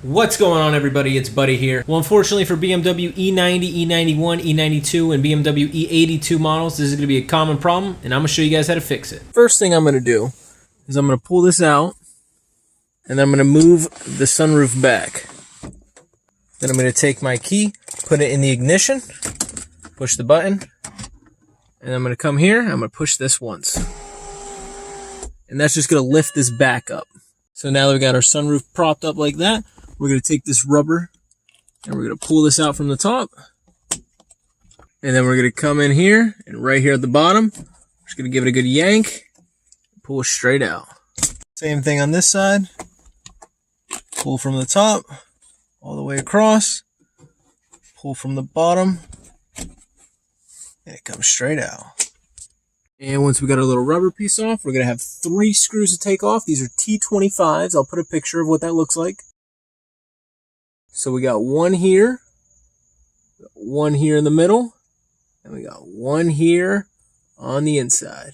What's going on, everybody? It's Buddy here. Well, unfortunately for BMW E90, E91, E92, and BMW E82 models, this is going to be a common problem, and I'm going to show you guys how to fix it. First thing I'm going to do is I'm going to pull this out, and then I'm going to move the sunroof back. Then I'm going to take my key, put it in the ignition, push the button, and I'm going to come here, I'm going to push this once. And that's just going to lift this back up. So now that we got our sunroof propped up like that, we're going to take this rubber and we're going to pull this out from the top. And then we're going to come in here and right here at the bottom, we're just going to give it a good yank, pull it straight out. Same thing on this side. Pull from the top all the way across, pull from the bottom, and it comes straight out. And once we got our little rubber piece off, we're going to have 3 screws to take off. These are T25s. I'll put a picture of what that looks like. So we got one here in the middle, and we got one here on the inside.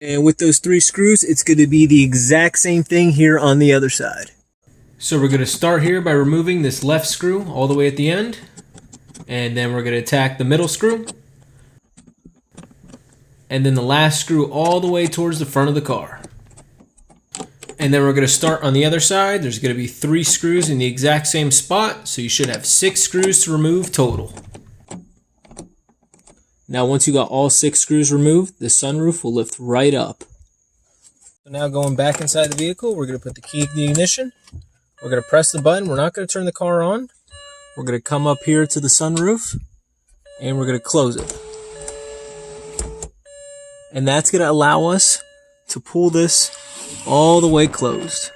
And with those 3 screws, it's going to be the exact same thing here on the other side. So we're going to start here by removing this left screw all the way at the end, and then we're going to attack the middle screw, and then the last screw all the way towards the front of the car. And then we're going to start on the other side. There's going to be 3 screws in the exact same spot, so you should have 6 screws to remove total. Now once you got all 6 screws removed, the sunroof will lift right up. So now going back inside the vehicle, we're going to put the key in the ignition. We're going to press the button. We're not going to turn the car on. We're going to come up here to the sunroof, and we're going to close it. And that's going to allow us to pull this all the way closed.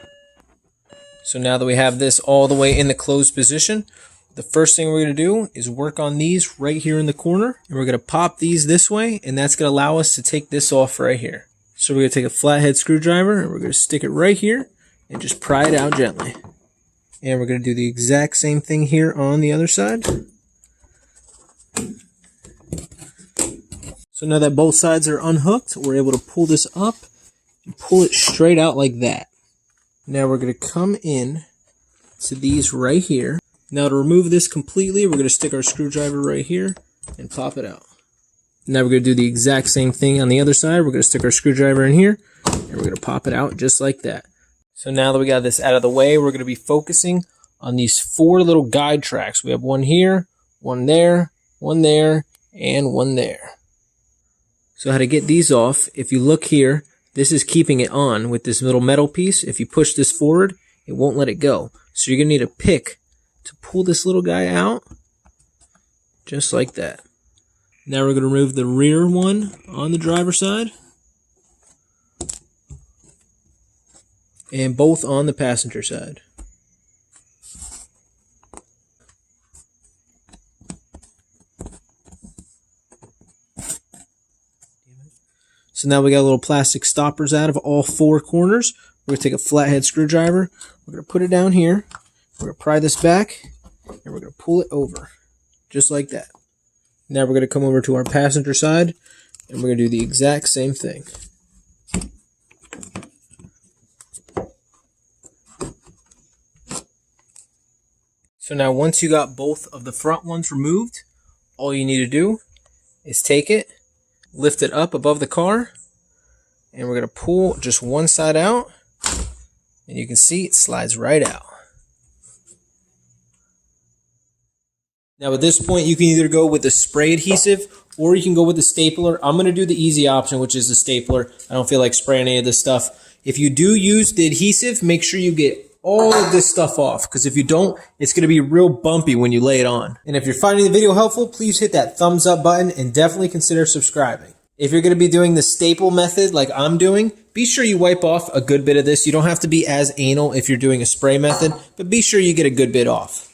So now that we have this all the way in the closed position, the first thing we're going to do is work on these right here in the corner, and we're going to pop these this way, and that's going to allow us to take this off right here. So we're going to take a flathead screwdriver and we're going to stick it right here and just pry it out gently. And we're going to do the exact same thing here on the other side. So now that both sides are unhooked, we're able to pull this up and pull it straight out like that. Now we're going to come in to these right here. Now to remove this completely, we're going to stick our screwdriver right here and pop it out. Now we're going to do the exact same thing on the other side. We're going to stick our screwdriver in here and we're going to pop it out just like that. So now that we got this out of the way, we're going to be focusing on these 4 little guide tracks. We have one here, one there, and one there. So how to get these off, if you look here, this is keeping it on with this little metal piece. If you push this forward, it won't let it go. So you're going to need a pick to pull this little guy out, just like that. Now we're going to remove the rear one on the driver's side, and both on the passenger side. So now we got little plastic stoppers out of all 4 corners. We're going to take a flathead screwdriver. We're going to put it down here. We're going to pry this back, and we're going to pull it over, just like that. Now we're going to come over to our passenger side, and we're going to do the exact same thing. So now once you got both of the front ones removed, all you need to do is take it, lift it up above the car, and we're going to pull just one side out, and you can see it slides right out. Now at this point, you can either go with the spray adhesive or you can go with the stapler. I'm going to do the easy option, which is the stapler. I don't feel like spraying any of this stuff. If you do use the adhesive, make sure you get all of this stuff off, because if you don't, it's going to be real bumpy when you lay it on. And if you're finding the video helpful, please hit that thumbs up button and definitely consider subscribing. If you're going to be doing the staple method like I'm doing, be sure you wipe off a good bit of this. You don't have to be as anal if you're doing a spray method, but be sure you get a good bit off.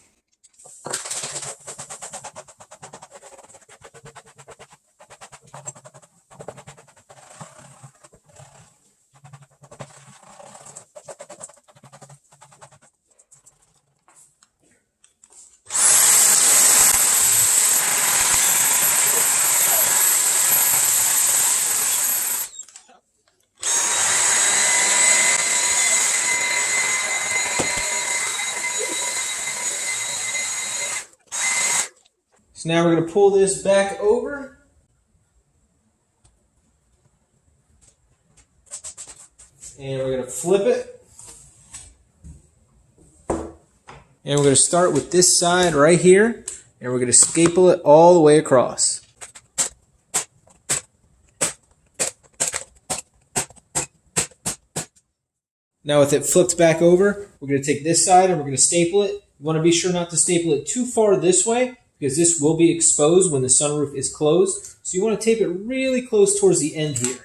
So now we're going to pull this back over. And we're going to flip it. And we're going to start with this side right here. And we're going to staple it all the way across. Now with it flipped back over, we're going to take this side and we're going to staple it. You want to be sure not to staple it too far this way because this will be exposed when the sunroof is closed. So you want to tape it really close towards the end here.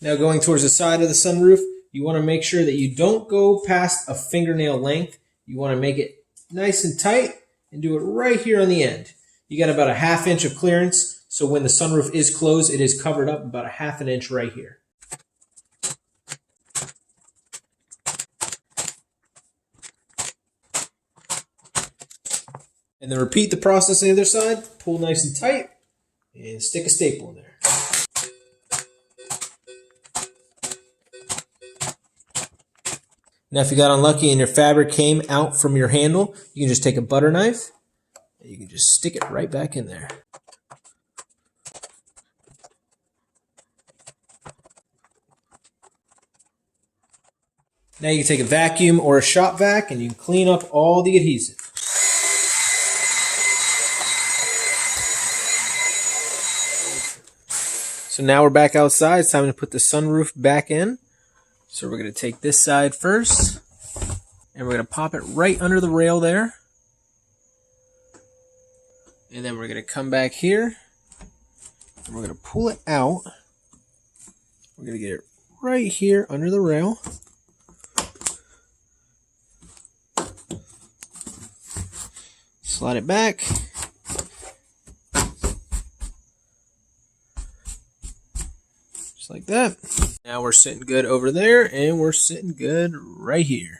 Now going towards the side of the sunroof, you want to make sure that you don't go past a fingernail length. You want to make it nice and tight and do it right here on the end. You got about a 1/2 inch of clearance, so when the sunroof is closed, it is covered up about a 1/2 inch right here. And then repeat the process on the other side. Pull nice and tight and stick a staple in there. Now if you got unlucky and your fabric came out from your handle, you can just take a butter knife and you can just stick it right back in there. Now you can take a vacuum or a shop vac and you can clean up all the adhesive. So now we're back outside. It's time to put the sunroof back in. So we're going to take this side first, and we're going to pop it right under the rail there. And then we're going to come back here, and we're going to pull it out. We're going to get it right here under the rail. Slide it back. Just like that. Now we're sitting good over there, and we're sitting good right here.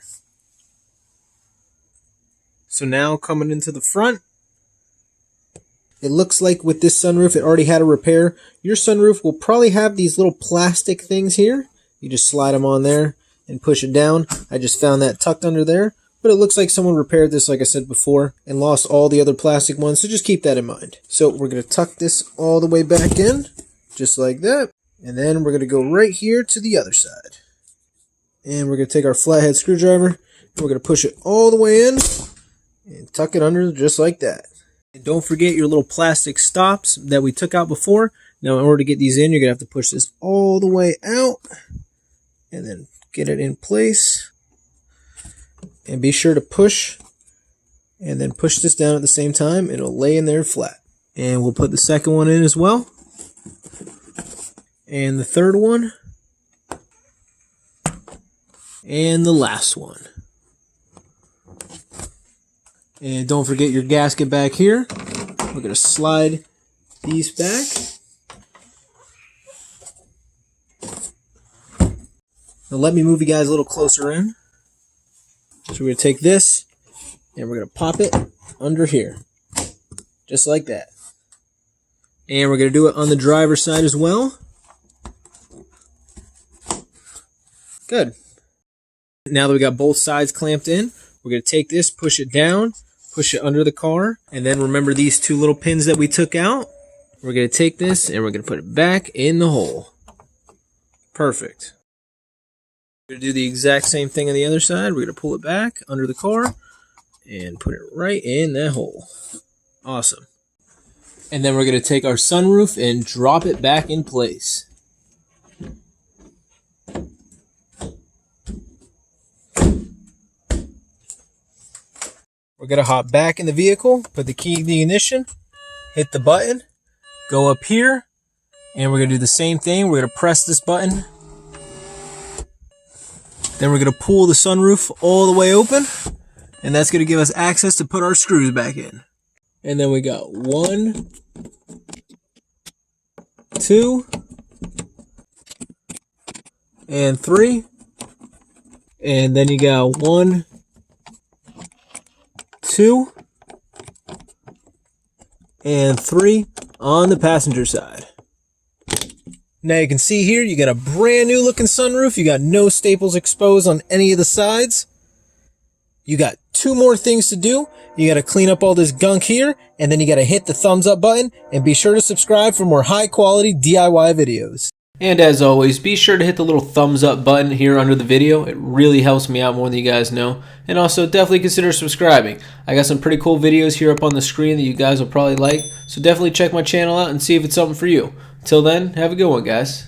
So now coming into the front, it looks like with this sunroof, it already had a repair. Your sunroof will probably have these little plastic things here. You just slide them on there and push it down. I just found that tucked under there, but it looks like someone repaired this, like I said before, and lost all the other plastic ones, so just keep that in mind. So we're going to tuck this all the way back in, just like that. And then we're going to go right here to the other side. And we're going to take our flathead screwdriver, and we're going to push it all the way in and tuck it under just like that. And don't forget your little plastic stops that we took out before. Now in order to get these in, you're going to have to push this all the way out and then get it in place. And be sure to push and then push this down at the same time. It'll lay in there flat. And we'll put the second one in as well. And the third one. And the last one. And don't forget your gasket back here. We're going to slide these back. Now let me move you guys a little closer in. So we're going to take this and we're going to pop it under here. Just like that. And we're going to do it on the driver's side as well. Good. Now that we got both sides clamped in, we're going to take this, push it down, push it under the car, and then remember these two little pins that we took out? We're going to take this and we're going to put it back in the hole. Perfect. We're going to do the exact same thing on the other side. We're going to pull it back under the car and put it right in that hole. Awesome. And then we're going to take our sunroof and drop it back in place. We're going to hop back in the vehicle, put the key in the ignition, hit the button, go up here, and we're going to do the same thing. We're going to press this button. Then we're going to pull the sunroof all the way open, and that's going to give us access to put our screws back in. And then we got 1, 2, and 3. And then you got 1, 2, and 3 on the passenger side. Now you can see here, you got a brand new looking sunroof. You got no staples exposed on any of the sides. You got 2 more things to do. You got to clean up all this gunk here, and then you got to hit the thumbs up button, and be sure to subscribe for more high quality DIY videos. And as always, be sure to hit the little thumbs up button here under the video. It really helps me out more than you guys know. And also definitely consider subscribing. I got some pretty cool videos here up on the screen that you guys will probably like. So definitely check my channel out and see if it's something for you. Until then, have a good one, guys.